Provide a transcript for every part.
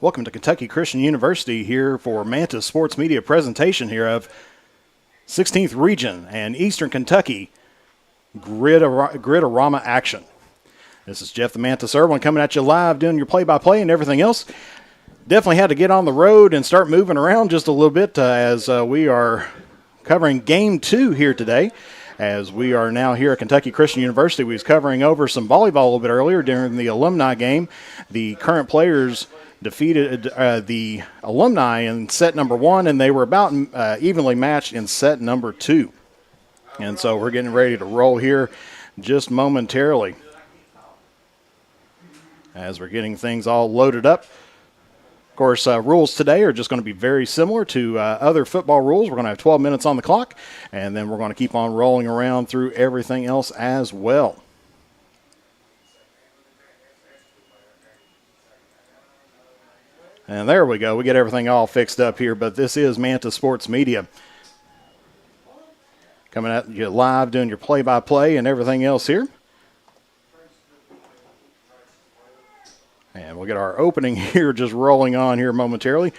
Welcome to Kentucky Christian University here for Manta Sports Media presentation here of 16th Region and Eastern Kentucky Grid-A-Rama action. This is Jeff the Manta Servant coming at you live, doing your play-by-play and everything else. Definitely had to get on the road and start moving around just a little bit as we are covering Game 2 here today. As we are now here at Kentucky Christian University, we was covering over some volleyball a little bit earlier during the alumni game. The current players defeated the alumni in set number 1, and they were about evenly matched in set number 2. And so we're getting ready to roll here just momentarily as we're getting things all loaded up. Of course, rules today are just going to be very similar to other football rules. We're going to have 12 minutes on the clock, and then we're going to keep on rolling around through everything else as well. And there we go. We get everything all fixed up here, but this is Manta Sports Media. Coming at you live, doing your play-by-play and everything else here. And we'll get our opening here just rolling on here momentarily.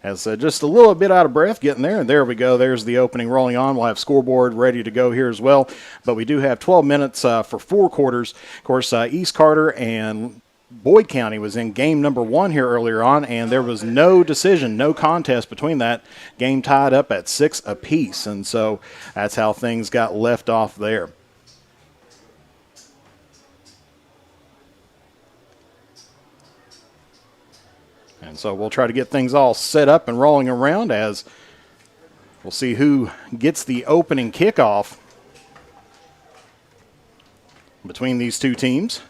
As just a little bit out of breath getting there. And there we go. There's the opening rolling on. We'll have scoreboard ready to go here as well. But we do have 12 minutes for 4 quarters. Of course, East Carter and Boyd County was in game number 1 here earlier on, and there was no decision, no contest between that. Game tied up at 6 apiece. And so that's how things got left off there. And so we'll try to get things all set up and rolling around as we'll see who gets the opening kickoff between these two teams.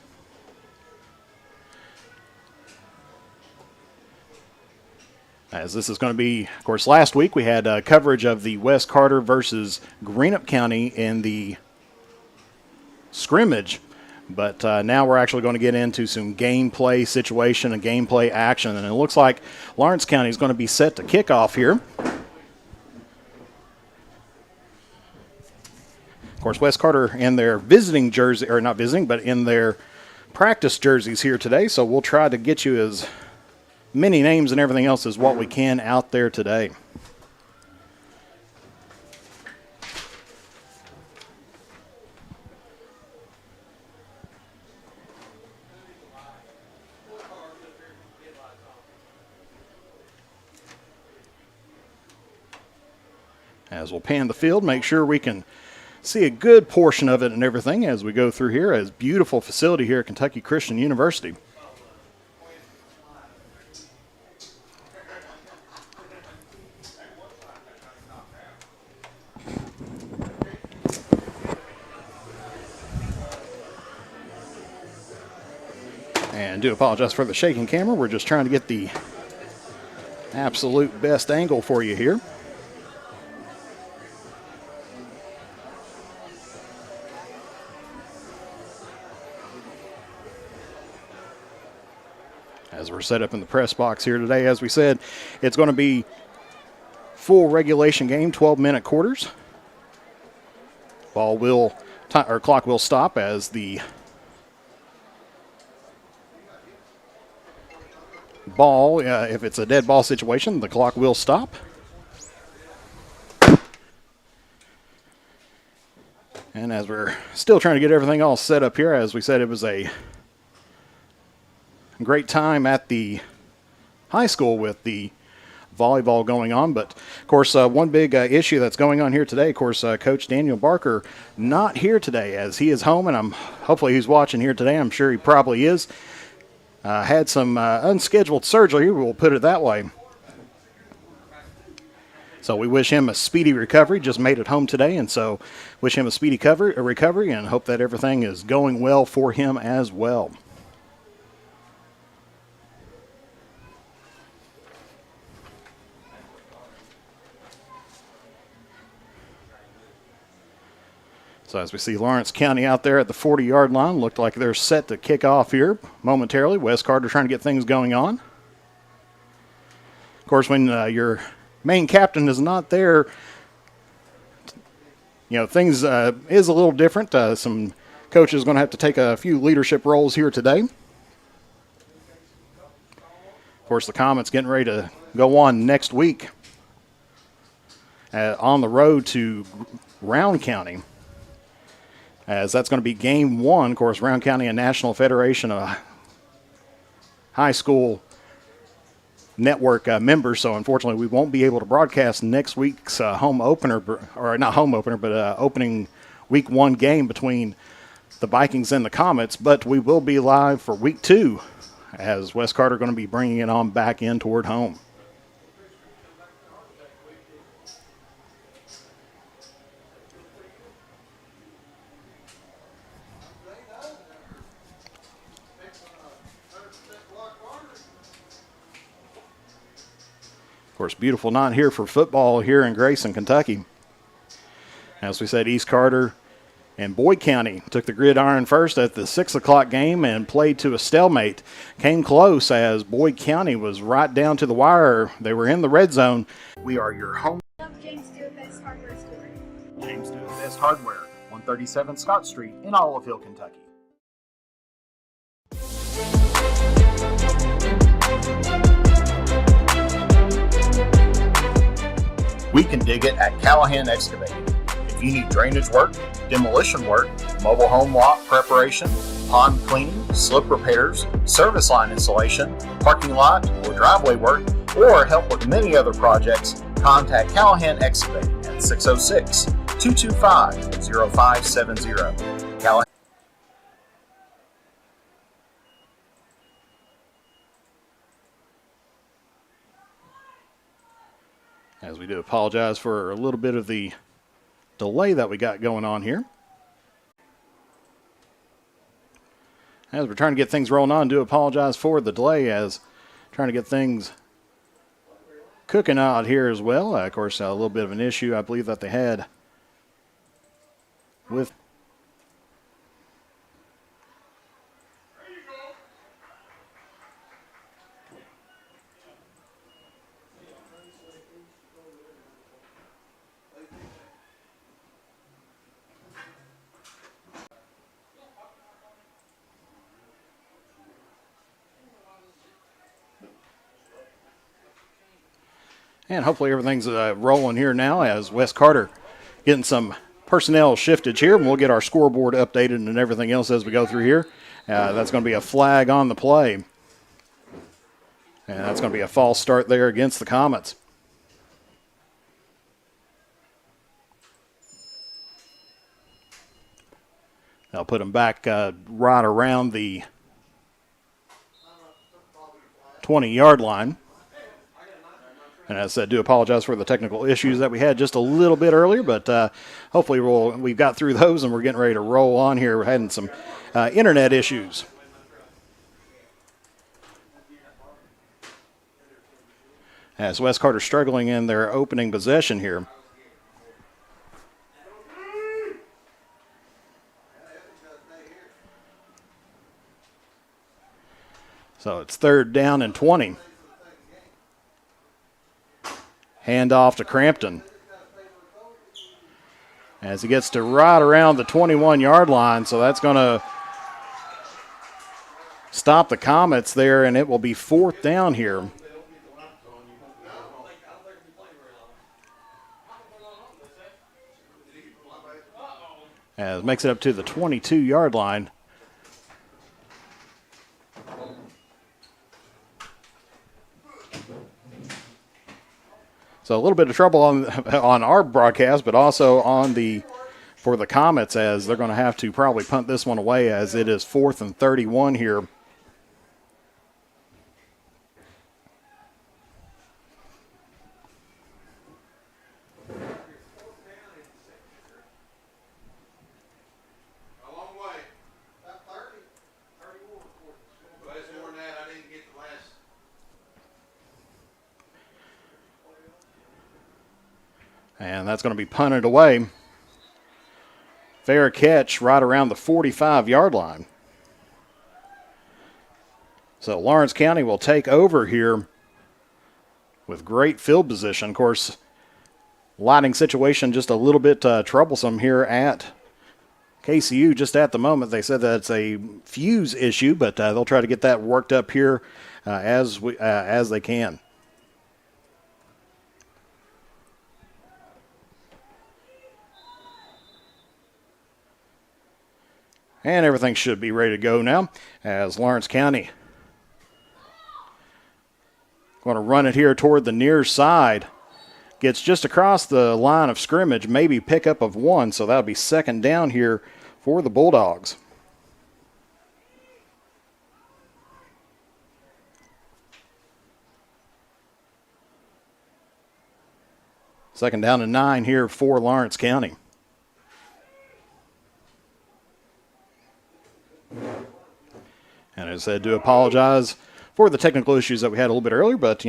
As this is going to be, of course, last week we had coverage of the West Carter versus Greenup County in the scrimmage. But now we're actually going to get into some gameplay situation and gameplay action. And it looks like Lawrence County is going to be set to kick off here. Of course, West Carter in their visiting jersey, or not visiting, but in their practice jerseys here today. So we'll try to get you as many names and everything else as what we can out there today. As we'll pan the field, make sure we can see a good portion of it and everything as we go through here. As beautiful facility here at Kentucky Christian University. And do apologize for the shaking camera. We're just trying to get the absolute best angle for you here. As we're set up in the press box here today, as we said, it's going to be full regulation game, 12-minute quarters. Clock will stop as the ball, if it's a dead ball situation, the clock will stop. And as we're still trying to get everything all set up here, as we said, it was a great time at the high school with the volleyball going on. But, of course, one big issue that's going on here today, of course, Coach Daniel Barker not here today as he is home, and hopefully he's watching here today. I'm sure he probably is. Had some unscheduled surgery, we'll put it that way. So we wish him a speedy recovery. Just made it home today, and so wish him a speedy recovery and hope that everything is going well for him as well. So as we see Lawrence County out there at the 40-yard line, looked like they're set to kick off here momentarily. West Carter trying to get things going on. Of course, when your main captain is not there, things is a little different. Some coaches are going to have to take a few leadership roles here today. Of course, the Comets getting ready to go on next week on the road to Round County, as that's going to be game one. Of course, Round County, a National Federation of High School Network members, so unfortunately we won't be able to broadcast next week's home opener, or not home opener, but opening week one game between the Vikings and the Comets, but we will be live for week two, as West Carter going to be bringing it on back in toward home. Of course, beautiful night here for football here in Grayson, Kentucky. As we said, East Carter and Boyd County took the gridiron first at the 6 o'clock game and played to a stalemate. Came close as Boyd County was right down to the wire. They were in the red zone. We are your home. James Stewart Best Hardware Store. James Stewart Best Hardware, 137 Scott Street in Olive Hill, Kentucky. We can dig it at Callahan Excavating. If you need drainage work, demolition work, mobile home lot preparation, pond cleaning, slip repairs, service line installation, parking lot or driveway work, or help with many other projects, contact Callahan Excavating at 606-225-0570. Callahan. As we do apologize for a little bit of the delay that we got going on here. As we're trying to get things rolling on, do apologize for the delay, as trying to get things cooking out here as well. Of course, a little bit of an issue I believe that they had with and hopefully everything's rolling here now, as West Carter getting some personnel shiftage here, and we'll get our scoreboard updated and everything else as we go through here. That's going to be a flag on the play, and that's going to be a false start there against the Comets. They'll put them back right around the 20-yard line. And as I said, do apologize for the technical issues that we had just a little bit earlier, but hopefully we've got through those and we're getting ready to roll on here. We're having some internet issues. As West Carter struggling in their opening possession here. So it's 3rd down and 20. Handoff to Crampton as he gets to right around the 21-yard line. So that's going to stop the Comets there, and it will be 4th down here. As it makes it up to the 22-yard line. So a little bit of trouble on our broadcast, but also for the Comets, as they're going to have to probably punt this one away, as it is 4th and 31 here. And that's going to be punted away. Fair catch right around the 45-yard line. So Lawrence County will take over here with great field position. Of course, lighting situation just a little bit troublesome here at KCU just at the moment. They said that it's a fuse issue, but they'll try to get that worked up here as they can. And everything should be ready to go now as Lawrence County going to run it here toward the near side. Gets just across the line of scrimmage, maybe pickup of one, so that'll be second down here for the Bulldogs. Second down and 9 here for Lawrence County. And as I said, do apologize for the technical issues that we had a little bit earlier, but,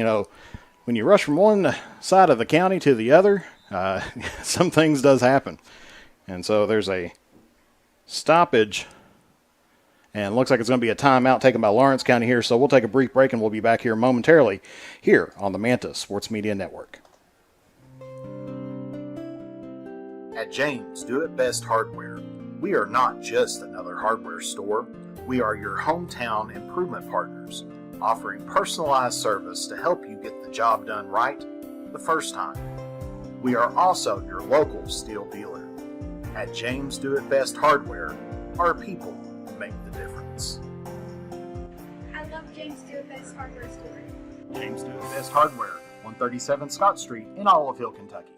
when you rush from one side of the county to the other, some things does happen. And so there's a stoppage, and it looks like it's going to be a timeout taken by Lawrence County here, so we'll take a brief break, and we'll be back here momentarily here on the Manta Sports Media Network. At James Do It Best Hardware, we are not just another hardware store. We are your hometown improvement partners, offering personalized service to help you get the job done right the first time. We are also your local steel dealer. At James Do It Best Hardware, our people make the difference. I love James Do It Best Hardware Store. James Do It Best Hardware, 137 Scott Street in Olive Hill, Kentucky.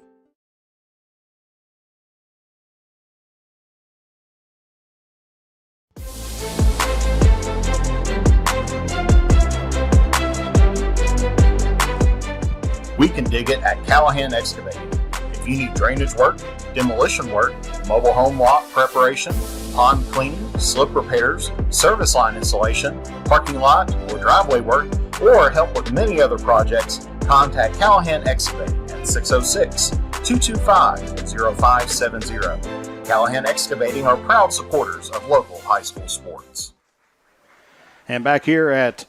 We can dig it at Callahan Excavating. If you need drainage work, demolition work, mobile home lot preparation, pond cleaning, slip repairs, service line installation, parking lot or driveway work, or help with many other projects, contact Callahan Excavating at 606-225-0570. Callahan Excavating are proud supporters of local high school sports. And back here at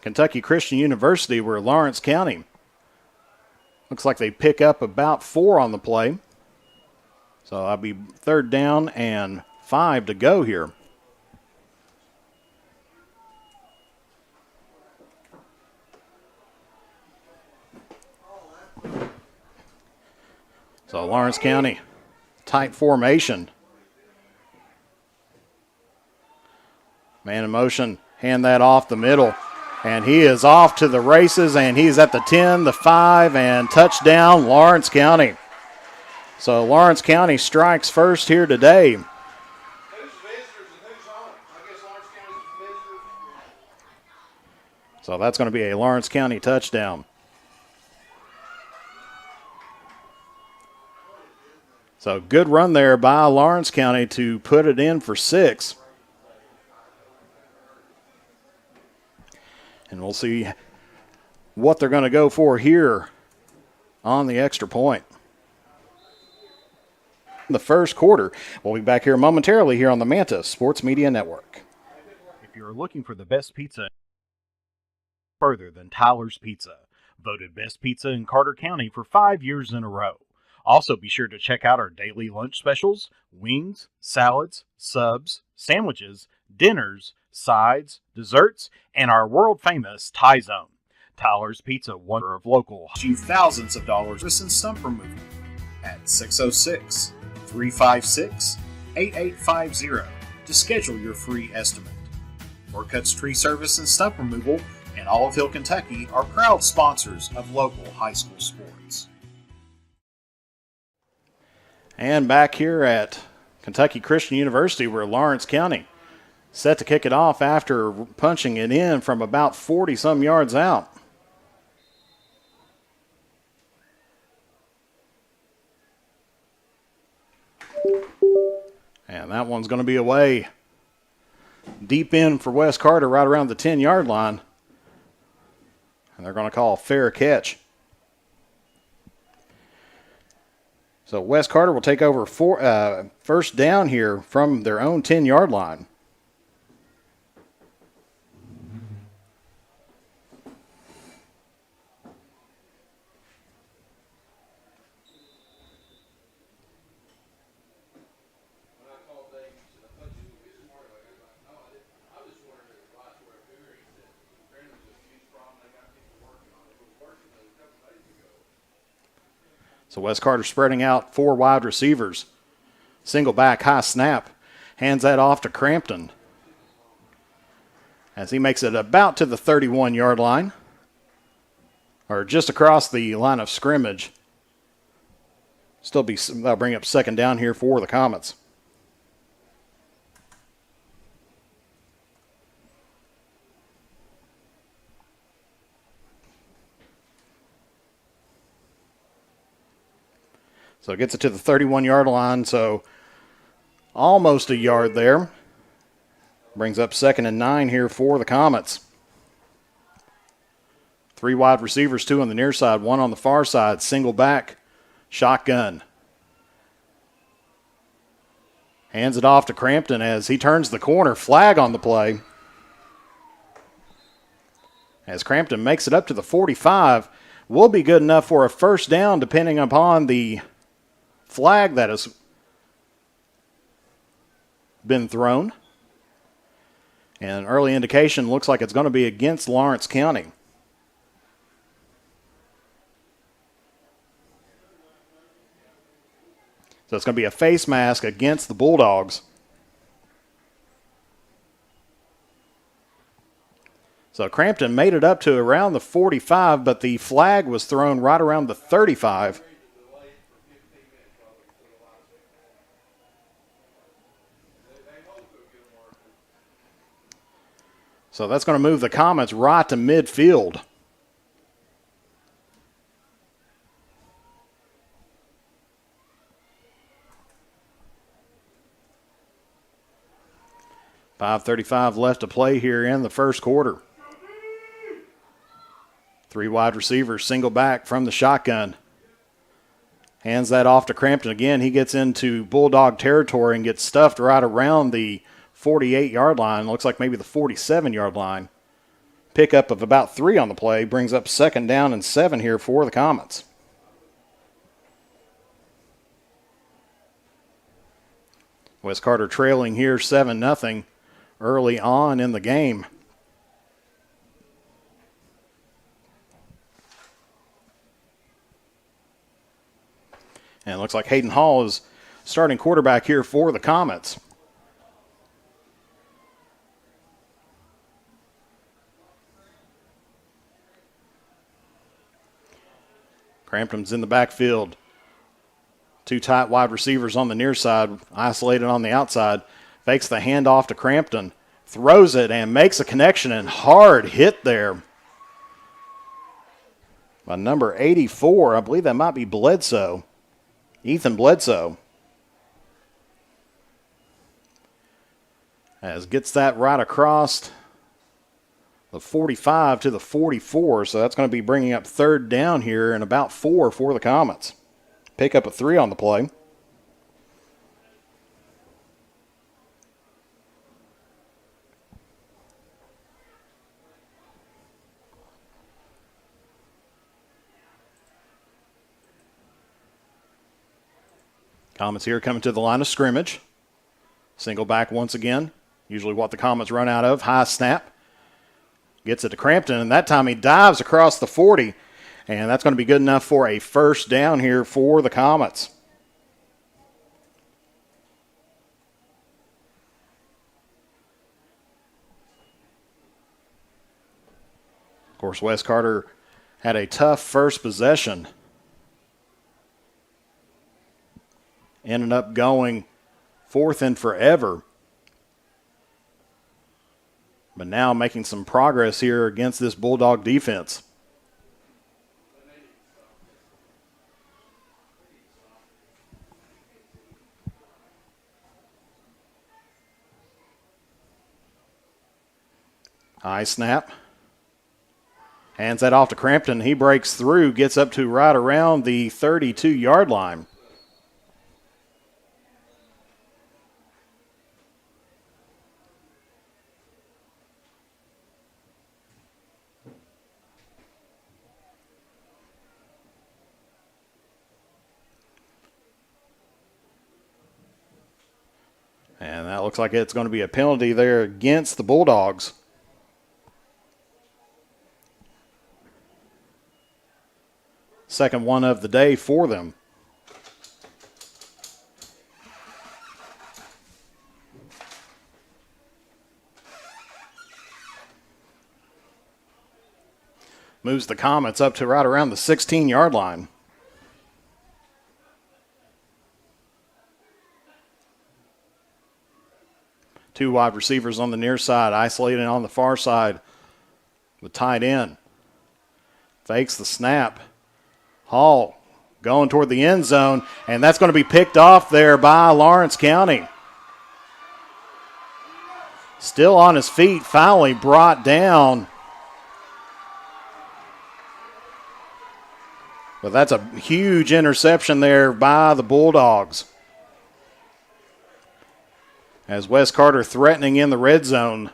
Kentucky Christian University, where Lawrence County looks like they pick up about 4 on the play. So that'll be third down and 5 to go here. So Lawrence County, tight formation. Man in motion, hand that off the middle. And he is off to the races, and he's at the 10, the 5, and touchdown, Lawrence County. So Lawrence County strikes first here today. So that's going to be a Lawrence County touchdown. So good run there by Lawrence County to put it in for 6. And we'll see what they're going to go for here on the extra point. The first quarter. We'll be back here momentarily here on the Manta Sports Media Network. If you're looking for the best pizza further than Tyler's Pizza, voted best pizza in Carter County for 5 years in a row. Also be sure to check out our daily lunch specials, wings, salads, subs, sandwiches, dinners, sides, desserts, and our world-famous Thai Zone. Tyler's Pizza, wonder of local. You thousands of dollars in stump removal at 606-356-8850 to schedule your free estimate. Orcutt's Tree Service and Stump Removal in Olive Hill, Kentucky are proud sponsors of local high school sports. And back here at Kentucky Christian University, where Lawrence County set to kick it off after punching it in from about 40-some yards out. And that one's going to be away. Deep in for Wes Carter right around the 10-yard line. And they're going to call a fair catch. So Wes Carter will take over first down here from their own 10-yard line. So Wes Carter spreading out 4 wide receivers. Single back, high snap. Hands that off to Crampton as he makes it about to the 31-yard line, or just across the line of scrimmage. That'll bring up second down here for the Comets. So it gets it to the 31-yard line, so almost a yard there. Brings up 2nd and 9 here for the Comets. 3 wide receivers, 2 on the near side, 1 on the far side. Single back, shotgun. Hands it off to Crampton as he turns the corner. Flag on the play. As Crampton makes it up to the 45, will be good enough for a first down depending upon the flag that has been thrown. And an early indication looks like it's going to be against Lawrence County. So it's going to be a face mask against the Bulldogs. So Crampton made it up to around the 45, but the flag was thrown right around the 35. So that's going to move the Comets right to midfield. .535 left to play here in the first quarter. 3 wide receivers, single back from the shotgun. Hands that off to Crampton again. He gets into Bulldog territory and gets stuffed right around the 48-yard line. Looks like maybe the 47-yard line. Pickup of about 3 on the play brings up 2nd down and 7 here for the Comets. Wes Carter trailing here 7-0 early on in the game. And it looks like Hayden Hall is starting quarterback here for the Comets. Crampton's in the backfield. 2 tight wide receivers on the near side, isolated on the outside. Fakes the handoff to Crampton. Throws it and makes a connection, and hard hit there by number 84. I believe that might be Bledsoe. Ethan Bledsoe. As gets that right across the 45 to the 44. So that's going to be bringing up 3rd down here and about 4 for the Comets. Pick up a 3 on the play. Comets here coming to the line of scrimmage. Single back once again. Usually what the Comets run out of. High snap. Gets it to Crampton, and that time he dives across the 40. And that's going to be good enough for a first down here for the Comets. Of course, Wes Carter had a tough first possession. Ended up going 4th and forever. But now making some progress here against this Bulldog defense. High snap. Hands that off to Crampton. He breaks through, gets up to right around the 32-yard line. And that looks like it's going to be a penalty there against the Bulldogs. Second one of the day for them. Moves the Comets up to right around the 16-yard line. Two wide receivers on the near side, isolated on the far side. The tight end fakes the snap. Hall going toward the end zone, and that's going to be picked off there by Lawrence County. Still on his feet, finally brought down. But that's a huge interception there by the Bulldogs. As Wes Carter threatening in the red zone.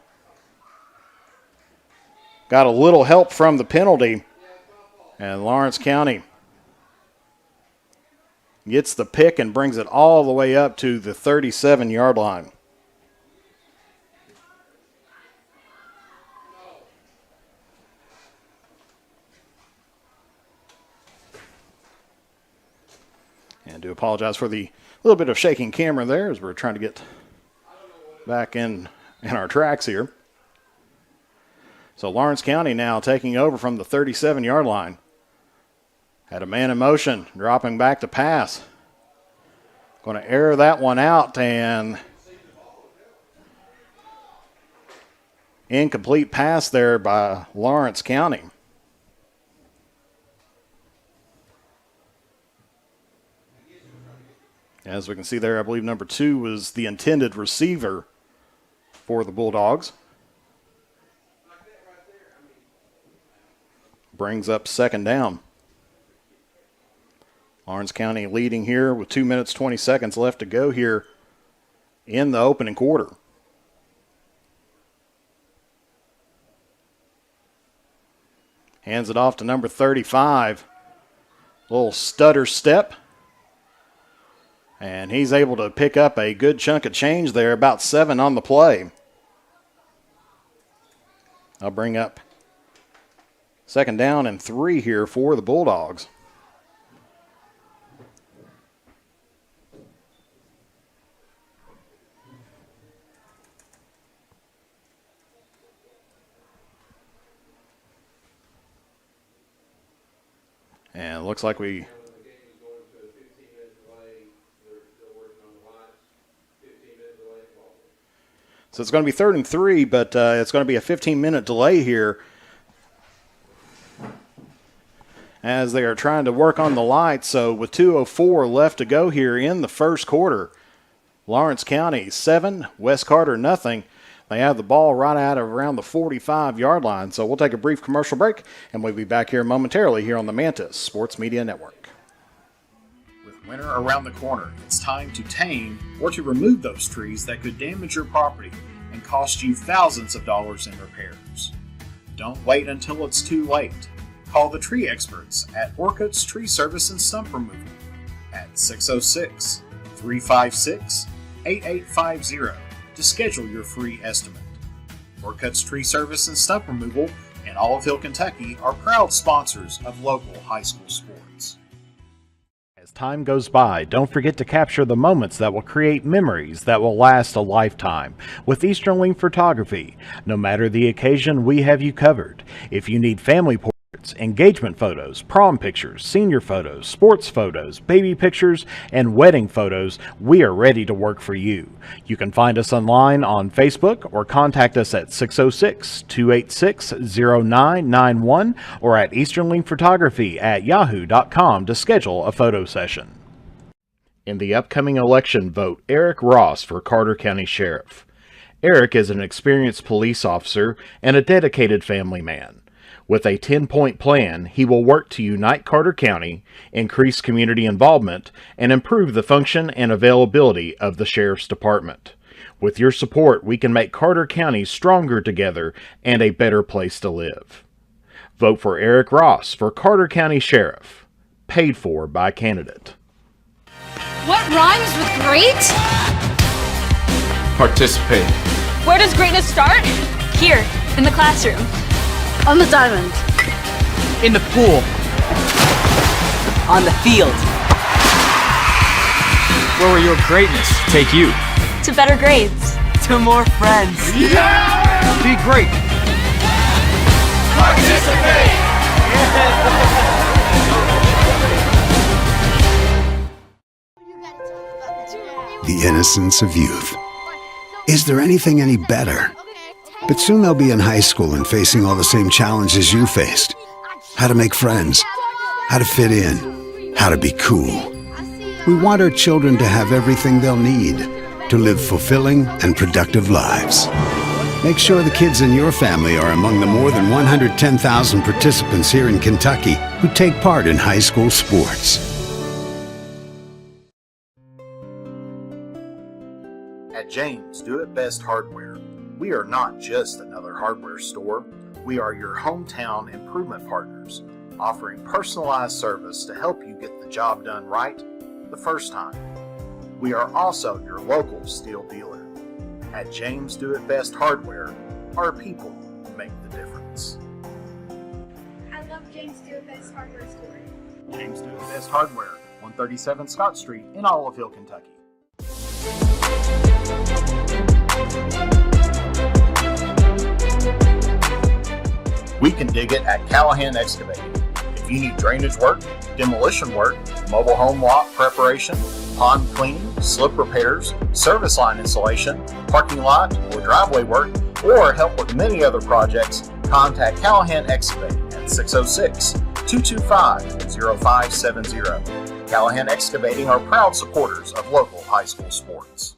Got a little help from the penalty. And Lawrence County gets the pick and brings it all the way up to the 37-yard line. And do apologize for the little bit of shaking camera there as we're trying to get back in our tracks here. So Lawrence County now taking over from the 37-yard line. Had a man in motion, dropping back to pass. Going to air that one out, and incomplete pass there by Lawrence County. As we can see there, I believe number 2 was the intended receiver for the Bulldogs. Brings up second down. Lawrence County leading here with 2 minutes, 20 seconds left to go here in the opening quarter. Hands it off to number 35. Little stutter step. And he's able to pick up a good chunk of change there, about 7 on the play. I'll bring up second down and 3 here for the Bulldogs. And it looks like we... So it's going to be 3rd and 3, but it's going to be a 15-minute delay here as they are trying to work on the lights. So with 2:04 left to go here in the first quarter, Lawrence County 7, Wes Carter nothing. They have the ball right out of around the 45-yard line. So we'll take a brief commercial break, and we'll be back here momentarily here on the Mantis Sports Media Network. With winter around the corner, it's time to tame or to remove those trees that could damage your property and cost you thousands of dollars in repairs. Don't wait until it's too late. Call the tree experts at Orcutt's Tree Service and Stump Removal at 606-356-8850 to schedule your free estimate. Orcutt's Tree Service and Stump Removal in Olive Kentucky are proud sponsors of local high school sports. As time goes by, don't forget to capture the moments that will create memories that will last a lifetime with Eastern Link Photography. No matter the occasion, we have you covered. If you need family portraits, engagement photos, prom pictures, senior photos, sports photos, baby pictures, and wedding photos, we are ready to work for you. You can find us online on Facebook or contact us at 606-286-0991 or at easternlinkphotography@yahoo.com to schedule a photo session. In the upcoming election, vote Eric Ross for Carter County Sheriff. Eric is an experienced police officer and a dedicated family man. With a 10-point plan, he will work to unite Carter County, increase community involvement, and improve the function and availability of the Sheriff's Department. With your support, we can make Carter County stronger together and a better place to live. Vote for Eric Ross for Carter County Sheriff. Paid for by candidate. What rhymes with great? Participate. Where does greatness start? Here, in the classroom. On the diamond. In the pool. On the field. Where will your greatness take you? To better grades. To more friends. Yeah! Be great. Participate. The innocence of youth. Is there anything any better? But soon they'll be in high school and facing all the same challenges you faced. How to make friends, how to fit in, how to be cool. We want our children to have everything they'll need to live fulfilling and productive lives. Make sure the kids in your family are among the more than 110,000 participants here in Kentucky who take part in high school sports. At James Do It Best Hardware, we are not just another hardware store. We are your hometown improvement partners, offering personalized service to help you get the job done right the first time. We are also your local steel dealer. At James Do It Best Hardware, our people make the difference. I love James Do It Best Hardware Store. James Do It Best Hardware, 137 Scott Street in Olive Hill, Kentucky. We can dig it at Callahan Excavating. If you need drainage work, demolition work, mobile home lot preparation, pond cleaning, slip repairs, service line installation, parking lot or driveway work, or help with many other projects, contact Callahan Excavating at 606-225-0570. Callahan Excavating are proud supporters of local high school sports.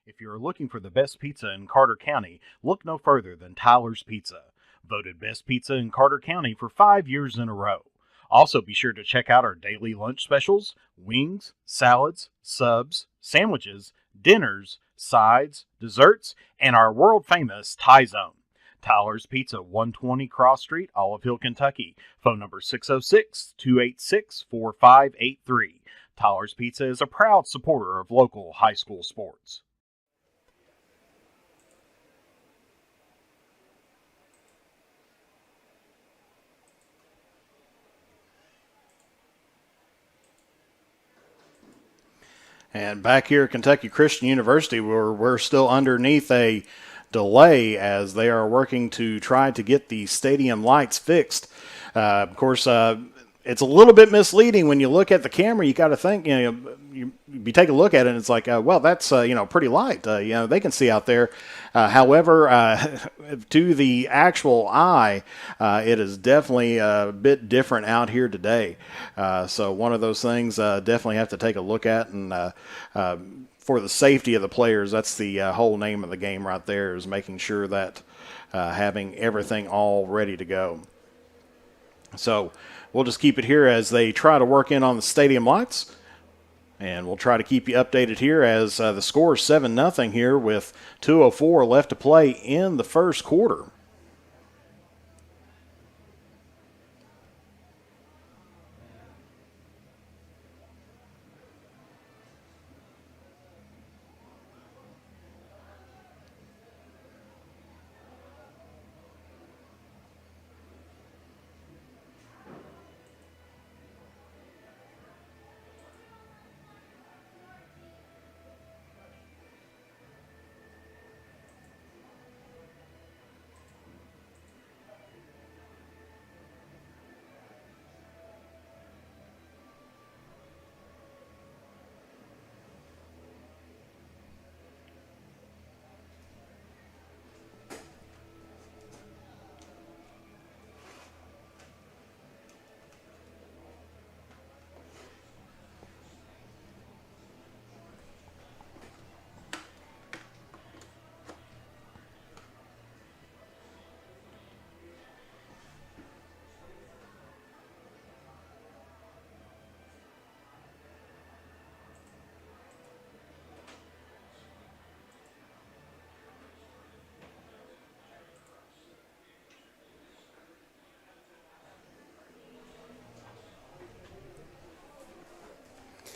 If you're looking for the best pizza in Carter County, look no further than Tyler's Pizza. Voted best pizza in Carter County for 5 years in a row. Also be sure to check out our daily lunch specials, wings, salads, subs, sandwiches, dinners, sides, desserts, and our world famous Thai Zone. Tyler's Pizza, 120 Cross Street, Olive Hill, Kentucky. Phone number 606-286-4583. Tyler's Pizza is a proud supporter of local high school sports. And back here at Kentucky Christian University, we're still underneath a delay as they are working to try to get the stadium lights fixed. Of course, it's a little bit misleading when you look at the camera. You got to think, you take a look at it, and it's like, well, that's pretty light. They can see out there. However, to the actual eye, it is definitely a bit different out here today. So one of those things definitely have to take a look at, and for the safety of the players, that's the whole name of the game right there, is making sure that having everything all ready to go. So we'll just keep it here as they try to work in on the stadium lights. And we'll try to keep you updated here as the score is 7-0 here with 2:04 left to play in the first quarter.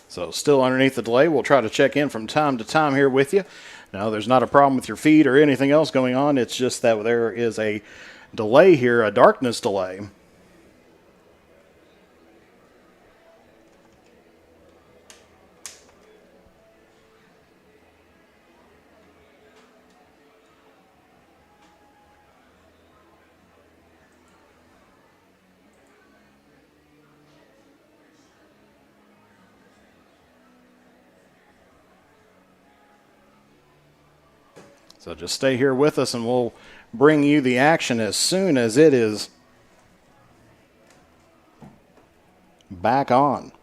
So still underneath the delay. We'll try to check in from time to time here with you. No, there's not a problem with your feed or anything else going on. It's just that there is a delay here, a darkness delay. So just stay here with us and we'll bring you the action as soon as it is back on.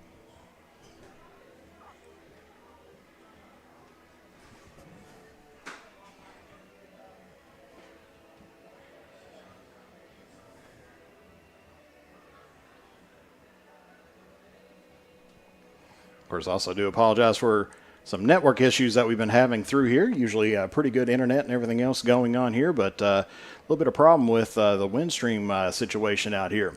Of course, also do apologize for some network issues that we've been having through here. Usually pretty good internet and everything else going on here, but a little bit of problem with the Windstream situation out here.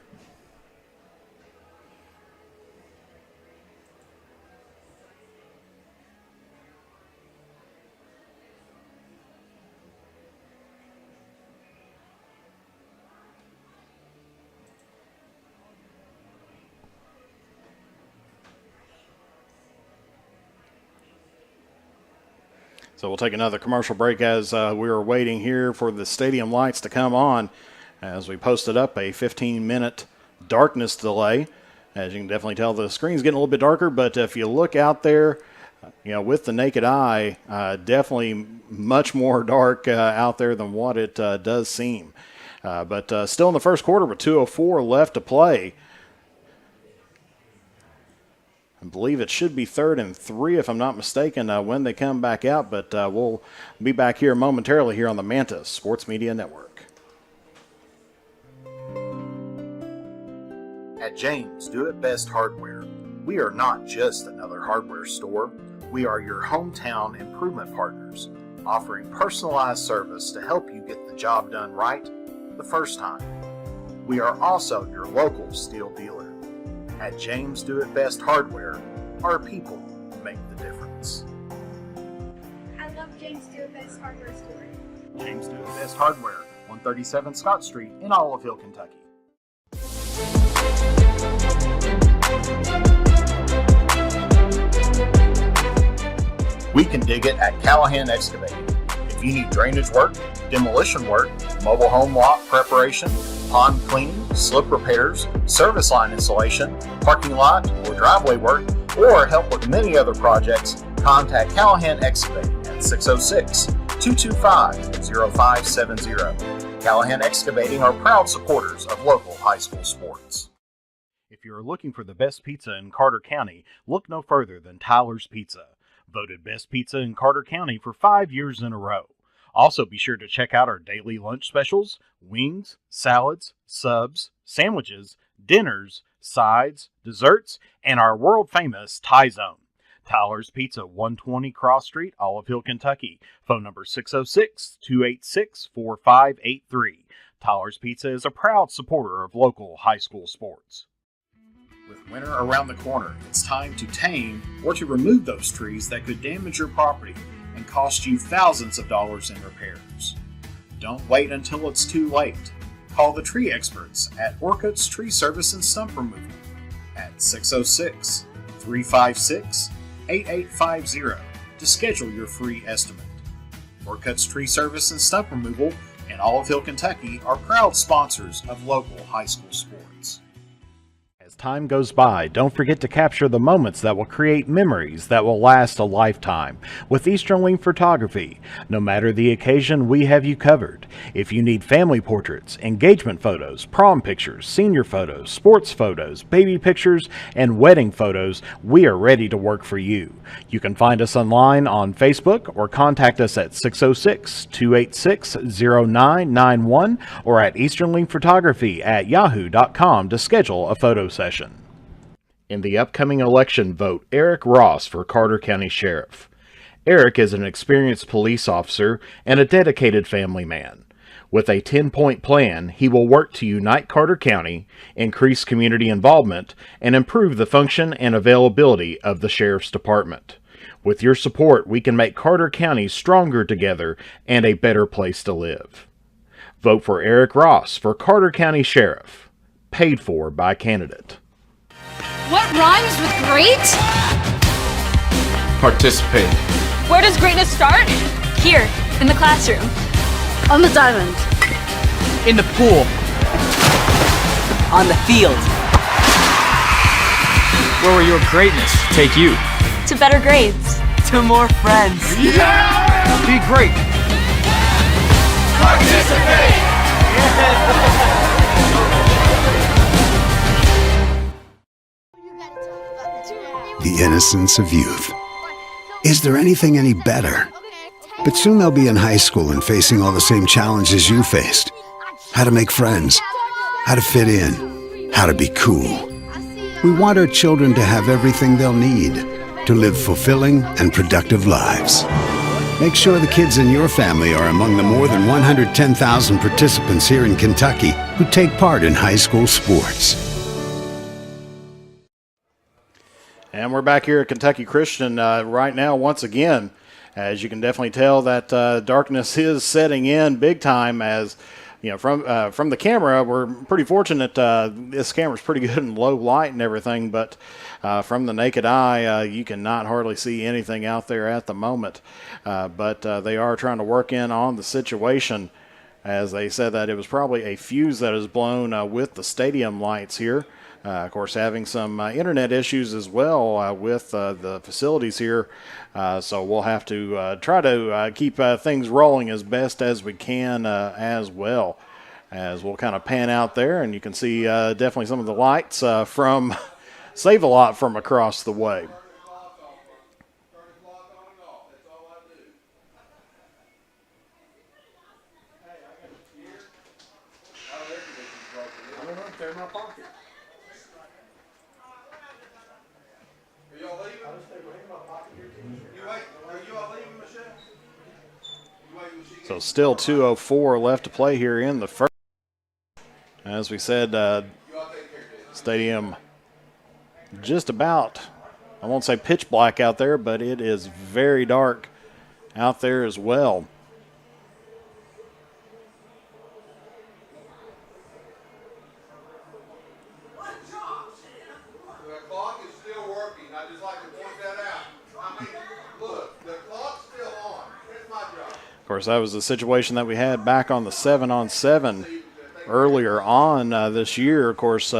So we'll take another commercial break as we are waiting here for the stadium lights to come on as we posted up a 15-minute darkness delay. As you can definitely tell, the screen's getting a little bit darker, but if you look out there, with the naked eye, definitely much more dark out there than what it does seem. But still in the first quarter with 2:04 left to play. I believe it should be 3rd and 3, if I'm not mistaken, when they come back out. But we'll be back here momentarily here on the Manta Sports Media Network. At James Do It Best Hardware, we are not just another hardware store. We are your hometown improvement partners, offering personalized service to help you get the job done right the first time. We are also your local steel dealer. At James Do It Best Hardware, our people make the difference. I love James Do It Best Hardware Store. James Do It Best Hardware, 137 Scott Street in Olive Hill, Kentucky. We can dig it at Callahan Excavating. If you need drainage work, demolition work, mobile home lot preparation, pond cleaning, slip repairs, service line installation, parking lot or driveway work, or help with many other projects, contact Callahan Excavating at 606-225-0570. Callahan Excavating are proud supporters of local high school sports. If you're looking for the best pizza in Carter County, look no further than Tyler's Pizza. Voted best pizza in Carter County for 5 years in a row. Also, be sure to check out our daily lunch specials, wings, salads, subs, sandwiches, dinners, sides, desserts, and our world-famous Thai Zone. Tyler's Pizza, 120 Cross Street, Olive Hill, Kentucky. Phone number 606-286-4583. Tyler's Pizza is a proud supporter of local high school sports. With winter around the corner, it's time to tame or to remove those trees that could damage your property and cost you thousands of dollars in repairs. Don't wait until it's too late. Call the tree experts at Orcutt's Tree Service and Stump Removal at 606-356-8850 to schedule your free estimate. Orcutt's Tree Service and Stump Removal in Olive Hill, Kentucky are proud sponsors of local high school sports. As time goes by, don't forget to capture the moments that will create memories that will last a lifetime with Eastern Wing Photography. No matter the occasion, we have you covered. If you need family portraits, engagement photos, prom pictures, senior photos, sports photos, baby pictures, and wedding photos, we are ready to work for you. You can find us online on Facebook or contact us at 606-286-0991 or at easternwingphotography@yahoo.com to schedule a photo session. In the upcoming election, vote Eric Ross for Carter County Sheriff. Eric is an experienced police officer and a dedicated family man. With a 10-point plan, he will work to unite Carter County, increase community involvement, and improve the function and availability of the Sheriff's Department. With your support, we can make Carter County stronger together and a better place to live. Vote for Eric Ross for Carter County Sheriff. Paid for by candidate. What rhymes with great? Participate. Where does greatness start? Here, in the classroom. On the diamond. In the pool. On the field. Where will your greatness take you? To better grades. To more friends. Be great. The innocence of youth. Is there anything any better? But soon they'll be in high school and facing all the same challenges you faced. How to make friends, how to fit in, how to be cool. We want our children to have everything they'll need to live fulfilling and productive lives. Make sure the kids in your family are among the more than 110,000 participants here in Kentucky who take part in high school sports. And we're back here at Kentucky Christian right now once again. As you can definitely tell that darkness is setting in big time. As you know, from the camera, we're pretty fortunate. This camera's pretty good in low light and everything, but from the naked eye, you cannot hardly see anything out there at the moment. But they are trying to work in on the situation, as they said that it was probably a fuse that is blown with the stadium lights here. Of course, having some internet issues as well with the facilities here. So we'll have to try to keep things rolling as best as we can as well. As we'll kind of pan out there, and you can see definitely some of the lights from Save-A-Lot from across the way. So still 2:04 left to play here in the first. As we said, stadium just about, I won't say pitch black out there, but it is very dark out there as well. Of course, that was the situation that we had back on the 7-on-7 earlier on this year. Of course,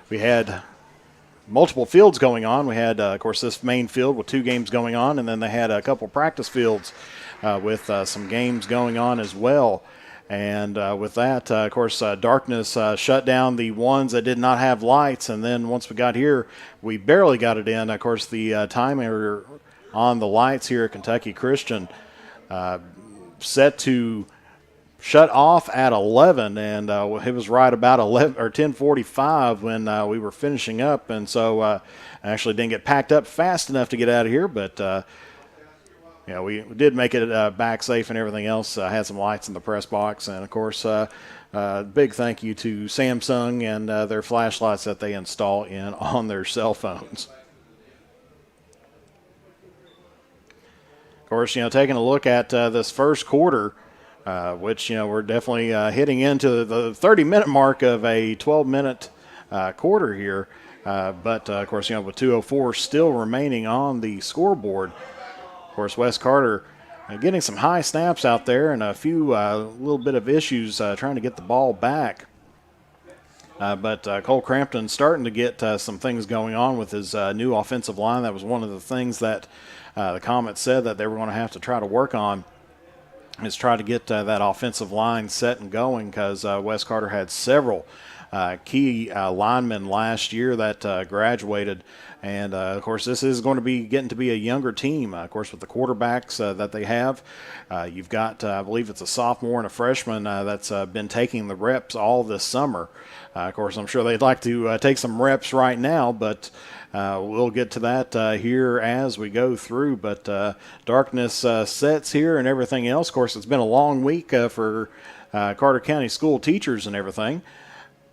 we had multiple fields going on. We had, of course, this main field with 2 games going on, and then they had a couple practice fields with some games going on as well. And with that, of course, darkness shut down the ones that did not have lights. And then once we got here, we barely got it in. Of course, the timer on the lights here at Kentucky Christian set to shut off at 11, and it was right about 11 or 10:45 when we were finishing up, and so I actually didn't get packed up fast enough to get out of here, but yeah, we did make it back safe and everything else. Had some lights in the press box, and of course, big thank you to Samsung and their flashlights that they install in on their cell phones. Of course, taking a look at this first quarter, which, we're definitely hitting into the 30-minute mark of a 12-minute quarter here. But, of course, with 2:04 still remaining on the scoreboard. Of course, Wes Carter getting some high snaps out there and a few little bit of issues trying to get the ball back. But Cole Crampton starting to get some things going on with his new offensive line. That was one of the things that the Comets said that they were going to have to try to work on, is try to get that offensive line set and going, because Wes Carter had several key linemen last year that graduated. And, of course, this is going to be getting to be a younger team, of course, with the quarterbacks that they have. You've got, I believe it's a sophomore and a freshman that's been taking the reps all this summer. Of course, I'm sure they'd like to take some reps right now, but we'll get to that here as we go through. But darkness sets here and everything else. Of course, it's been a long week for Carter County school teachers and everything,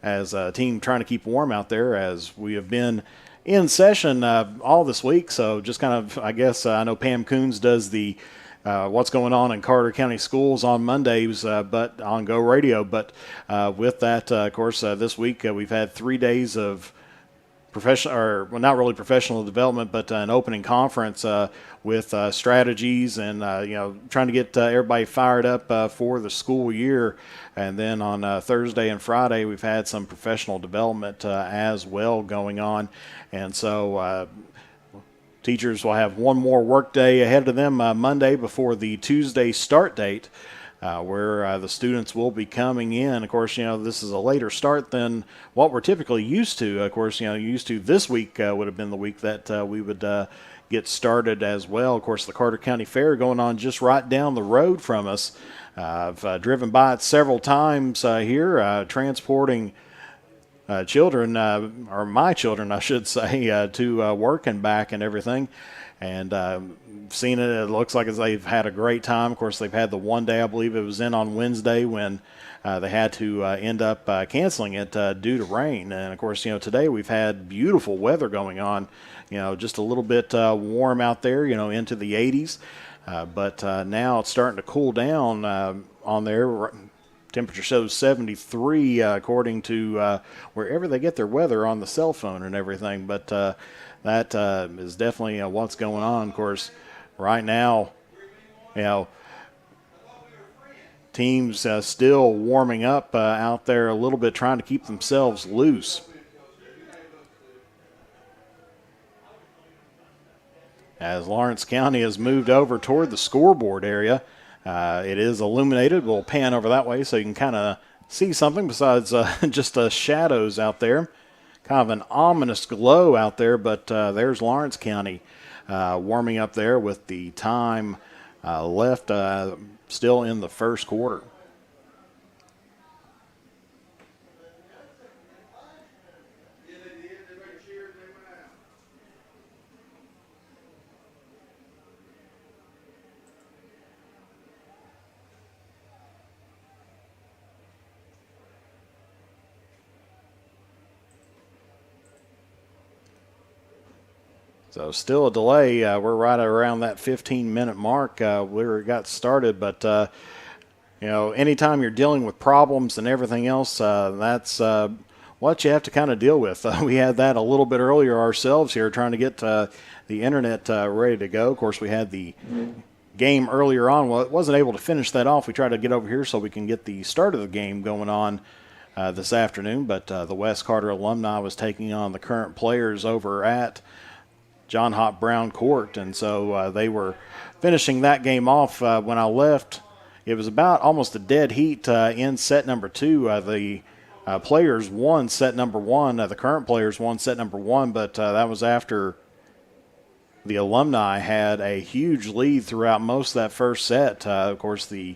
as a team trying to keep warm out there, as we have been in session all this week. So just kind of, I guess, I know Pam Coons does the what's going on in Carter County schools on Mondays, but on Go Radio. But with that, of course, this week we've had 3 days of professional, or well, not really professional development, but an opening conference with strategies and trying to get everybody fired up for the school year. And then on Thursday and Friday, we've had some professional development as well going on. And so teachers will have one more work day ahead of them Monday before the Tuesday start date. where the students will be coming in. Of course, this is a later start than what we're typically used to. Of course, used to this week would have been the week that we would get started as well. Of course, the Carter County Fair going on just right down the road from us. I've driven by it several times here, transporting children, or my children, I should say, to work and back and everything. And seen it, it looks like they've had a great time. Of course, they've had the one day, I believe it was in on Wednesday, when they had to end up canceling it due to rain. And of course, today we've had beautiful weather going on, just a little bit warm out there, into the 80s. But now it's starting to cool down on there. Temperature shows 73 according to wherever they get their weather on the cell phone and everything. But that is definitely what's going on. Of course, right now, teams still warming up out there a little bit, trying to keep themselves loose. As Lawrence County has moved over toward the scoreboard area, it is illuminated. We'll pan over that way so you can kind of see something besides just the shadows out there. Kind of an ominous glow out there, but there's Lawrence County warming up there with the time left still in the first quarter. So still a delay. We're right around that 15-minute mark where it got started. But, anytime you're dealing with problems and everything else, that's what you have to kind of deal with. We had that a little bit earlier ourselves here, trying to get the internet ready to go. Of course, we had the game earlier on. Well, it wasn't able to finish that off. We tried to get over here so we can get the start of the game going on this afternoon. But the West Carter alumni was taking on the current players over at John Hop Brown Court, and so they were finishing that game off when I left. It was about almost a dead heat in set number 2. The players won set number 1. The current players won set number 1, but that was after the alumni had a huge lead throughout most of that first set. Of course, the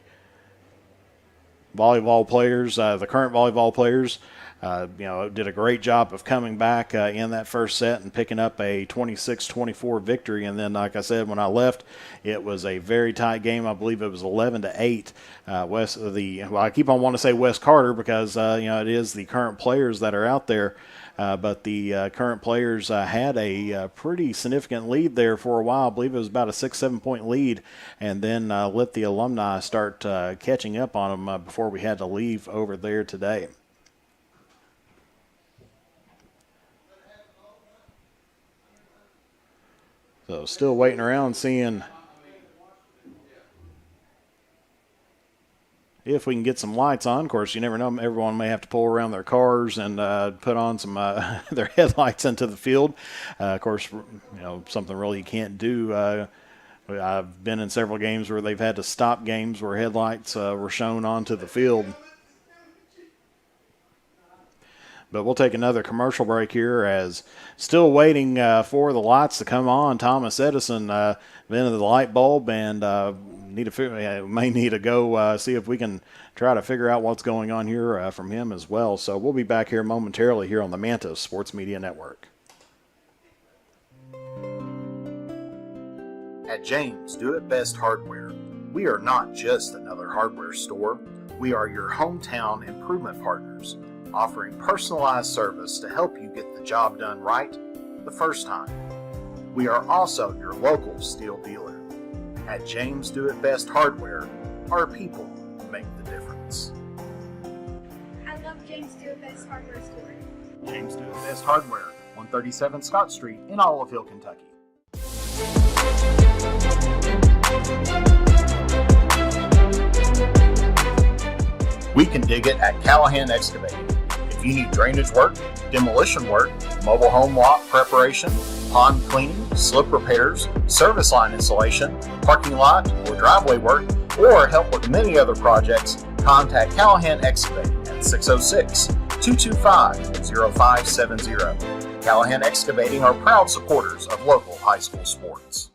volleyball players, the current volleyball players, did a great job of coming back in that first set and picking up a 26-24 victory. And then, like I said, when I left, it was a very tight game. I believe it was 11-8. I keep on wanting to say West Carter because it is the current players that are out there. But the current players had a pretty significant lead there for a while. I believe it was about a 6-7 point lead, and then let the alumni start catching up on them before we had to leave over there today. So still waiting around, seeing if we can get some lights on. Of course, you never know. Everyone may have to pull around their cars and put on some their headlights into the field. Of course, something really you can't do. I've been in several games where they've had to stop games where headlights were shown onto the field. But we'll take another commercial break here as still waiting for the lights to come on. Thomas Edison invented the light bulb, and may need to go see if we can try to figure out what's going on here from him as well. So we'll be back here momentarily here on the Manta Sports Media Network. At James Do It Best Hardware, we are not just another hardware store. We are your hometown improvement partners, offering personalized service to help you get the job done right the first time. We are also your local steel dealer. At James Do It Best Hardware, our people make the difference. I love James Do It Best Hardware Store. James Do It Best Hardware, 137 Scott Street in Olive Hill, Kentucky. We can dig it at Callahan Excavating. If you need drainage work, demolition work, mobile home lot preparation, pond cleaning, slip repairs, service line installation, parking lot or driveway work, or help with many other projects, contact Callahan Excavating at 606-225-0570. Callahan Excavating are proud supporters of local high school sports.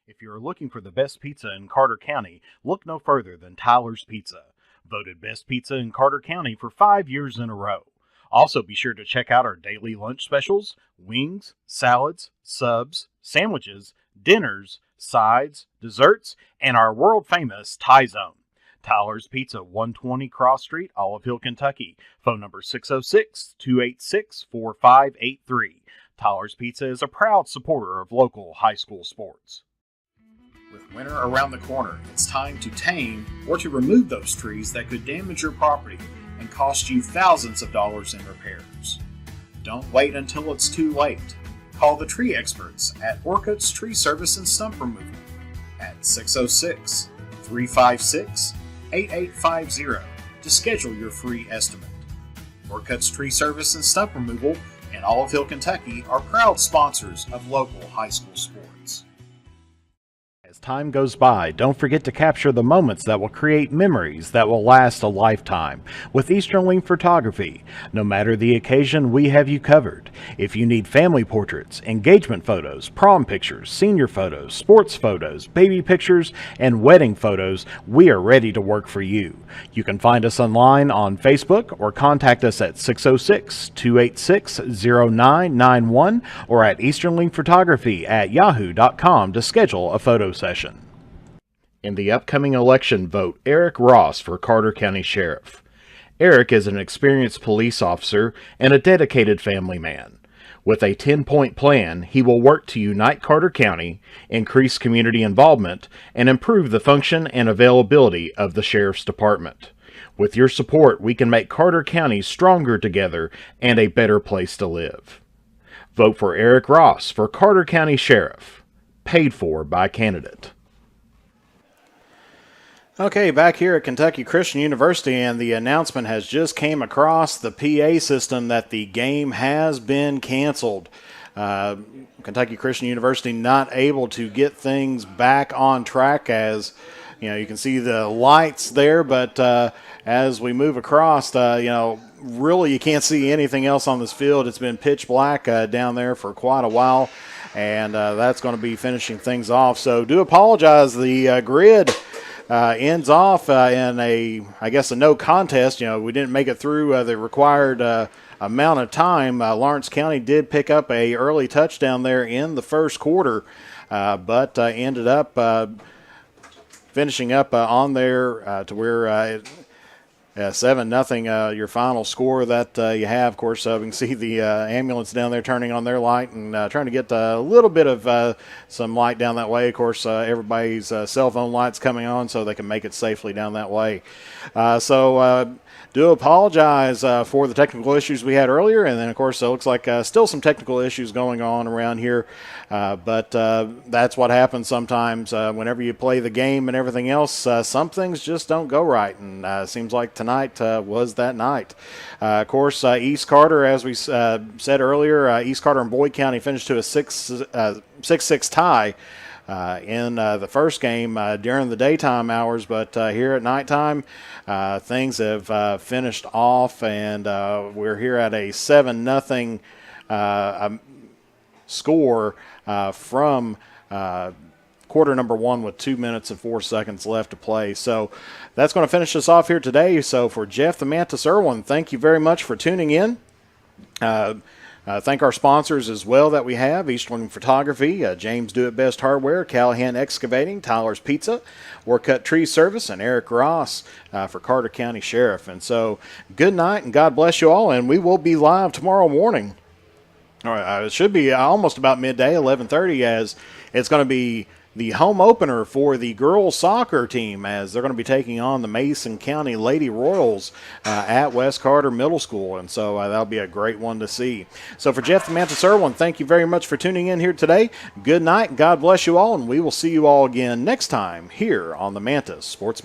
If you're looking for the best pizza in Carter County, look no further than Tyler's Pizza. Voted best pizza in Carter County for 5 years in a row. Also, be sure to check out our daily lunch specials, wings, salads, subs, sandwiches, dinners, sides, desserts, and our world-famous Thai Zone. Tyler's Pizza, 120 Cross Street, Olive Hill, Kentucky. Phone number 606-286-4583. Tyler's Pizza is a proud supporter of local high school sports. With winter around the corner, it's time to tame or to remove those trees that could damage your property and cost you thousands of dollars in repairs. Don't wait until it's too late. Call the tree experts at Orcutt's Tree Service and Stump Removal at 606-356-8850 to schedule your free estimate. Orcutt's Tree Service and Stump Removal in Olive Hill, Kentucky are proud sponsors of local high school sports. As time goes by, don't forget to capture the moments that will create memories that will last a lifetime with Eastern Photography. No matter the occasion, we have you covered. If you need family portraits, engagement photos, prom pictures, senior photos, sports photos, baby pictures, and wedding photos, we are ready to work for you. You can find us online on Facebook or contact us at 606-286-0991 or at easternlinkphotography@yahoo.com to schedule a photo session. In the upcoming election, vote Eric Ross for Carter County Sheriff. Eric is an experienced police officer and a dedicated family man. With a 10-point plan, he will work to unite Carter County, increase community involvement, and improve the function and availability of the Sheriff's Department. With your support, we can make Carter County stronger together and a better place to live. Vote for Eric Ross for Carter County Sheriff. Paid for by candidate. Okay, back here at Kentucky Christian University, and the announcement has just came across the PA system that the game has been canceled. Kentucky Christian University not able to get things back on track, as you know, you can see the lights there, but as we move across, really you can't see anything else on this field. It's been pitch black down there for quite a while, and that's going to be finishing things off. So do apologize. The grid ends off in a no contest. We didn't make it through the required amount of time. Lawrence County did pick up a early touchdown there in the first quarter, but ended up finishing up on there to where 7-0, your final score that you have. Of course, we can see the ambulance down there turning on their light and trying to get a little bit of some light down that way. Of course, everybody's cell phone lights coming on so they can make it safely down that way. Do apologize for the technical issues we had earlier, and then, of course, it looks like still some technical issues going on around here, but that's what happens sometimes whenever you play the game and everything else. Some things just don't go right, and it seems like tonight was that night. Of course, East Carter, as we said earlier, East Carter and Boyd County finished to a 6-6 tie in the first game during the daytime hours, but here at nighttime, things have finished off, and we're here at a 7-0 score from quarter number one with 2 minutes and 4 seconds left to play. So that's going to finish us off here today. So for Jeff the Mantis Irwin, thank you very much for tuning in. Thank our sponsors as well that we have: Eastern Photography, James Do It Best Hardware, Callahan Excavating, Tyler's Pizza, Orcutt Tree Service, and Eric Ross for Carter County Sheriff. And so good night and God bless you all, and we will be live tomorrow morning. All right, it should be almost about midday, 11:30, as it's going to be the home opener for the girls soccer team, as they're going to be taking on the Mason County Lady Royals at West Carter Middle School, and so that'll be a great one to see. So for Jeff the Mantis Irwin, thank you very much for tuning in here today. Good night, God bless you all, and we will see you all again next time here on the Mantis Sports